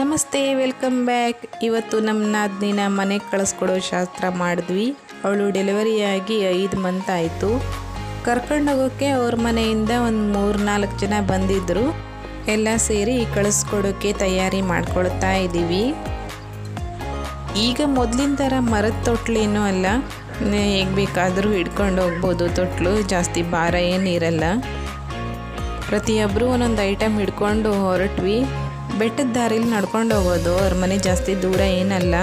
ನಮಸ್ತೆ, welcome back. ಇವತ್ತು ನಮ್ಮ ನಾದಿನಿನ ಮನೆಗೆ ಕಳಿಸ್ಕೊಡೋ ಶಾಸ್ತ್ರ ಮಾಡಿದ್ವಿ. ಅವಳು ಡೆಲಿವರಿಯಾಗಿ 5 ಮಂತ್ ಆಯಿತು. ಕರ್ಕೊಂಡೋಗೋಕ್ಕೆ ಅವ್ರ ಮನೆಯಿಂದ ಒಂದು 3-4 ಜನ ಬಂದಿದ್ದರು. ಎಲ್ಲ ಸೇರಿ ಕಳಿಸ್ಕೊಡೋಕ್ಕೆ ತಯಾರಿ ಮಾಡ್ಕೊಳ್ತಾ ಇದ್ದೀವಿ. ಈಗ ಮೊದಲಿನ ಥರ ಮರದ ತೊಟ್ಲೇನೂ ಅಲ್ಲ, ಹೇಗೆ ಬೇಕಾದರೂ ಹಿಡ್ಕೊಂಡು ಹೋಗ್ಬೋದು. ತೊಟ್ಲು ಜಾಸ್ತಿ ಭಾರ ಏನಿರಲ್ಲ. ಪ್ರತಿಯೊಬ್ಬರು ಒಂದೊಂದು ಐಟಮ್ ಹಿಡ್ಕೊಂಡು ಹೊರಟ್ವಿ. ಬೆಟ್ಟದ ದಾರಿಲಿ ನಡ್ಕೊಂಡು ಹೋಗೋದು, ಅವ್ರ ಮನೆ ಜಾಸ್ತಿ ದೂರ ಏನಲ್ಲ.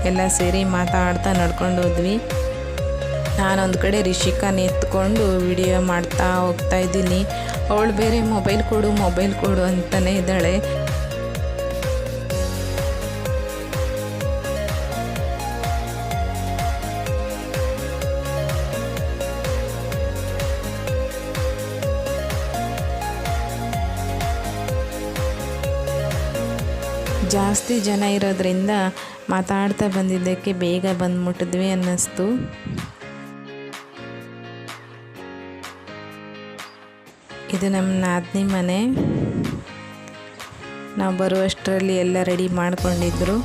ಎಲ್ಲ ಸೇರಿ ಮಾತಾಡ್ತಾ ನಡ್ಕೊಂಡು ಹೋದ್ವಿ. ನಾನೊಂದು ಕಡೆ ರಿಷಿಕಾನ ಎತ್ಕೊಂಡು ವಿಡಿಯೋ ಮಾಡ್ತಾ ಹೋಗ್ತಾ ಇದ್ದೀನಿ. ಅವಳು ಬೇರೆ ಮೊಬೈಲ್ ಕೊಡು ಅಂತಲೇ ಇದ್ದಾಳೆ. ಜಾಸ್ತಿ ಜನ ಇರೋದ್ರಿಂದ ಮಾತಾಡ್ತಾ ಬಂದಿದ್ದಕ್ಕೆ ಬೇಗ ಬಂದು ಮುಟ್ಟಿದ್ವಿ ಅನ್ನಿಸ್ತು. ಇದು ನಮ್ಮ ನಾದಿನಿ ಮನೆ. ನಾವು ಬರುವಷ್ಟರಲ್ಲಿ ಎಲ್ಲ ರೆಡಿ ಮಾಡ್ಕೊಂಡಿದ್ರು.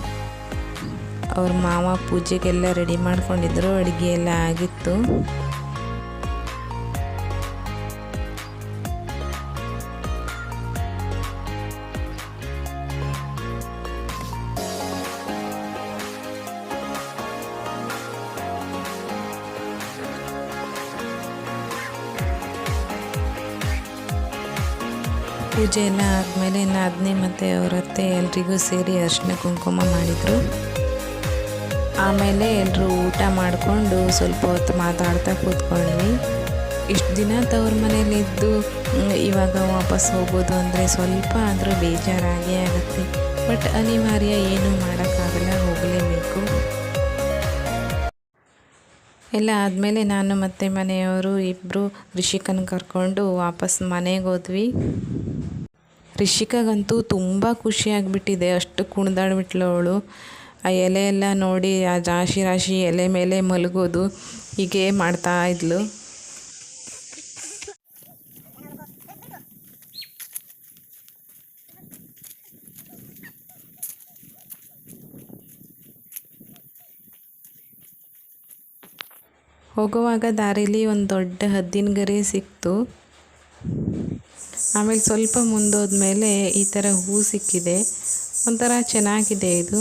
ಅವ್ರ ಮಾವ ಪೂಜೆಗೆಲ್ಲ ರೆಡಿ ಮಾಡ್ಕೊಂಡಿದ್ರು. ಅಡುಗೆ ಎಲ್ಲ ಆಗಿತ್ತು. ಪೂಜೆ ಎಲ್ಲ ಆದಮೇಲೆ ನಾದಿನಿ ಮತ್ತು ಅವ್ರ ಅತ್ತೆ ಎಲ್ರಿಗೂ ಸೇರಿ ಅರಿಶಿನ ಕುಂಕುಮ ಮಾಡಿದರು. ಆಮೇಲೆ ಎಲ್ಲರೂ ಊಟ ಮಾಡಿಕೊಂಡು ಸ್ವಲ್ಪ ಹೊತ್ತು ಮಾತಾಡ್ತಾ ಕೂತ್ಕೊಂಡ್ವಿ. ಇಷ್ಟು ದಿನ ತವ್ರ ಮನೇಲಿದ್ದು ಇವಾಗ ವಾಪಸ್ ಹೋಗೋದು ಅಂದರೆ ಸ್ವಲ್ಪ ಆದರೂ ಬೇಜಾರಾಗೇ ಆಗುತ್ತೆ. ಬಟ್ ಅನಿವಾರ್ಯ, ಏನೂ ಮಾಡೋಕ್ಕಾಗಲ್ಲ, ಹೋಗಲೇಬೇಕು. ಎಲ್ಲ ಆದಮೇಲೆ ನಾನು ಮತ್ತು ಮನೆಯವರು ಇಬ್ಬರು ರಿಷಿಕನ ಕರ್ಕೊಂಡು ವಾಪಸ್ ಮನೆಗೆ ಹೋದ್ವಿ. ರಿಷಿಕಾಗಂತೂ ತುಂಬ ಖುಷಿಯಾಗಿಬಿಟ್ಟಿದೆ. ಅಷ್ಟು ಕುಣಿದಾಡ್ಬಿಟ್ಲು ಅವಳು. ಆ ಎಲೆ ಎಲ್ಲ ನೋಡಿ ಆ ರಾಶಿ ಎಲೆ ಮೇಲೆ ಮಲಗೋದು ಹೀಗೆ ಮಾಡ್ತಾ ಇದ್ಲು. ಹೋಗುವಾಗ ದಾರಿಲಿ ಒಂದು ದೊಡ್ಡ ಹದ್ದಿನ ಗರಿ ಸಿಕ್ತು. ಆಮೇಲೆ ಸ್ವಲ್ಪ ಮುಂದೋದ್ಮೇಲೆ ಈ ಥರ ಹೂ ಸಿಕ್ಕಿದೆ. ಒಂಥರ ಚೆನ್ನಾಗಿದೆ ಇದು.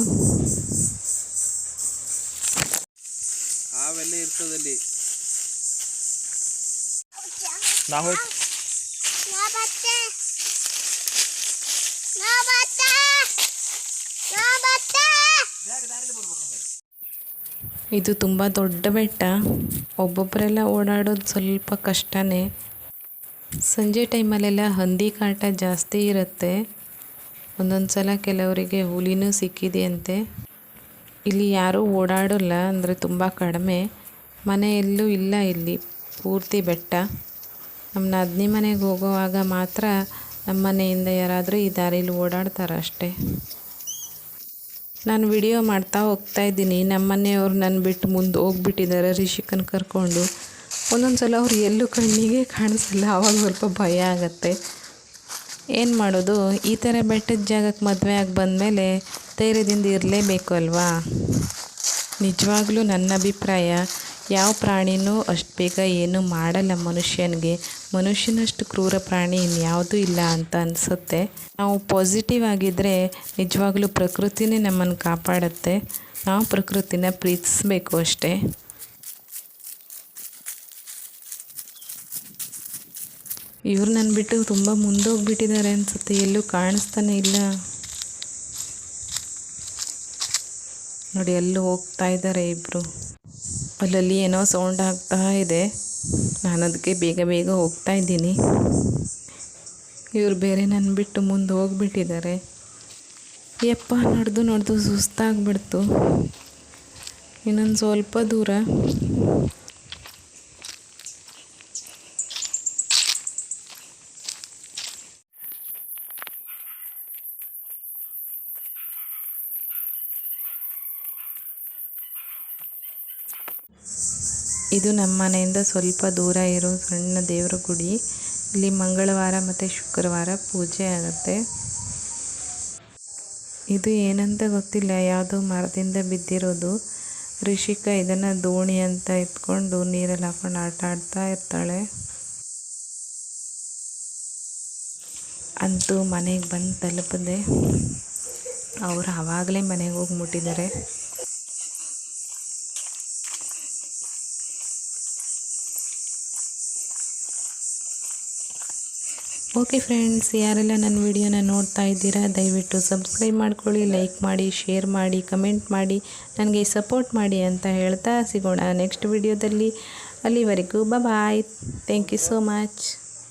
ಇದು ತುಂಬ ದೊಡ್ಡ ಬೆಟ್ಟ. ಒಬ್ಬೊಬ್ಬರೆಲ್ಲ ಓಡಾಡೋದು ಸ್ವಲ್ಪ ಕಷ್ಟನೇ. ಸಂಜೆ ಟೈಮಲ್ಲೆಲ್ಲ ಹಂದಿ ಕಾಟ ಜಾಸ್ತಿ ಇರುತ್ತೆ. ಒಂದೊಂದು ಸಲ ಕೆಲವರಿಗೆ ಹುಲಿನೂ ಸಿಕ್ಕಿದೆಯಂತೆ. ಇಲ್ಲಿ ಯಾರೂ ಓಡಾಡೋಲ್ಲ, ಅಂದರೆ ತುಂಬ ಕಡಿಮೆ. ಮನೆ ಎಲ್ಲೂ ಇಲ್ಲ ಇಲ್ಲಿ, ಪೂರ್ತಿ ಬೆಟ್ಟ. ನಮ್ಮ ನಾದಿನಿ ಮನೆಗೆ ಹೋಗುವಾಗ ಮಾತ್ರ ನಮ್ಮ ಮನೆಯಿಂದ ಯಾರಾದರೂ ಈ ದಾರಿಲಿ ಓಡಾಡ್ತಾರೆ ಅಷ್ಟೇ. ನಾನು ವಿಡಿಯೋ ಮಾಡ್ತಾ ಹೋಗ್ತಾ ಇದ್ದೀನಿ. ನಮ್ಮ ಮನೆಯವ್ರು ನನ್ನ ಬಿಟ್ಟು ಮುಂದೆ ಹೋಗ್ಬಿಟ್ಟಿದ್ದಾರೆ ರಿಷಿಕನ ಕರ್ಕೊಂಡು. ಒಂದೊಂದು ಸಲ ಅವ್ರು ಎಲ್ಲೂ ಕಣ್ಣಿಗೆ ಕಾಣಿಸಲ್ಲ. ಆವಾಗ ಸ್ವಲ್ಪ ಭಯ ಆಗತ್ತೆ. ಏನು ಮಾಡೋದು, ಈ ಥರ ಬೆಟ್ಟದ ಜಾಗಕ್ಕೆ ಮದುವೆ ಆಗಿ ಬಂದಮೇಲೆ ಧೈರ್ಯದಿಂದ ಇರಲೇಬೇಕು ಅಲ್ವಾ. ನಿಜವಾಗ್ಲೂ ನನ್ನ ಅಭಿಪ್ರಾಯ, ಯಾವ ಪ್ರಾಣಿನೂ ಅಷ್ಟು ಬೇಗ ಏನೂ ಮಾಡಲ್ಲ ಮನುಷ್ಯನಿಗೆ. ಮನುಷ್ಯನಷ್ಟು ಕ್ರೂರ ಪ್ರಾಣಿ ಇನ್ಯಾವುದೂ ಇಲ್ಲ ಅಂತ ಅನಿಸುತ್ತೆ. ನಾವು ಪಾಸಿಟಿವ್ ಆಗಿದ್ದರೆ ನಿಜವಾಗ್ಲೂ ಪ್ರಕೃತಿನೇ ನಮ್ಮನ್ನು ಕಾಪಾಡುತ್ತೆ. ನಾವು ಪ್ರಕೃತಿನ ಪ್ರೀತಿಸಬೇಕು ಅಷ್ಟೇ. ಇವ್ರು ನನ್ನ ಬಿಟ್ಟು ತುಂಬ ಮುಂದೋಗ್ಬಿಟ್ಟಿದ್ದಾರೆ ಅನಿಸುತ್ತೆ. ಎಲ್ಲೂ ಕಾಣಿಸ್ತಾನೆ ಇಲ್ಲ ನೋಡಿ. ಎಲ್ಲೂ ಹೋಗ್ತಾ ಇದ್ದಾರೆ ಇಬ್ಬರು. ಅಲ್ಲಲ್ಲಿ ಏನೋ ಸೌಂಡ್ ಆಗ್ತಾ ಇದೆ. ನಾನು ಅದಕ್ಕೆ ಬೇಗ ಹೋಗ್ತಾ ಇದ್ದೀನಿ. ಇವ್ರು ಬೇರೆ ನನ್ನ ಬಿಟ್ಟು ಮುಂದೆ ಹೋಗ್ಬಿಟ್ಟಿದ್ದಾರೆ. ಯಪ್ಪ, ನಡೆದು ಸುಸ್ತಾಗ್ಬಿಡ್ತು. ಇನ್ನೊಂದು ಸ್ವಲ್ಪ ದೂರ. ಇದು ನಮ್ಮ ಮನೆಯಿಂದ ಸ್ವಲ್ಪ ದೂರ ಇರೋ ಸಣ್ಣ ದೇವರ ಗುಡಿ. ಇಲ್ಲಿ ಮಂಗಳವಾರ ಮತ್ತು ಶುಕ್ರವಾರ ಪೂಜೆ ಆಗುತ್ತೆ. ಇದು ಏನಂತ ಗೊತ್ತಿಲ್ಲ, ಯಾವುದೋ ಮರದಿಂದ ಬಿದ್ದಿರೋದು. ರಿಷಿಕಾ ಇದನ್ನು ದೋಣಿ ಅಂತ ಎತ್ಕೊಂಡು ನೀರಲ್ಲಿ ಹಾಕೊಂಡು ಆಟ ಆಡ್ತಾ ಇರ್ತಾಳೆ. ಅಂತೂ ಮನೆಗೆ ಬಂದು ತಲುಪಿದೆ. ಅವರು ಆವಾಗಲೇ ಮನೆಗೆ ಹೋಗಿ ಮುಟ್ಟಿದ್ದಾರೆ. ಓಕೆ ಫ್ರೆಂಡ್ಸ್, ಯಾರೆಲ್ಲ ನನ್ನ ವಿಡಿಯೋನ ನೋಡ್ತಾ ಇದ್ದೀರಾ ದಯವಿಟ್ಟು ಸಬ್ಸ್ಕ್ರೈಬ್ ಮಾಡ್ಕೊಳ್ಳಿ, ಲೈಕ್ ಮಾಡಿ, ಶೇರ್ ಮಾಡಿ, ಕಮೆಂಟ್ ಮಾಡಿ, ನನಗೆ ಸಪೋರ್ಟ್ ಮಾಡಿ ಅಂತ ಹೇಳ್ತಾ ಸಿಗೋಣ ನೆಕ್ಸ್ಟ್ ವಿಡಿಯೋದಲ್ಲಿ. ಅಲ್ಲಿವರೆಗೂ bye. Thank you so much.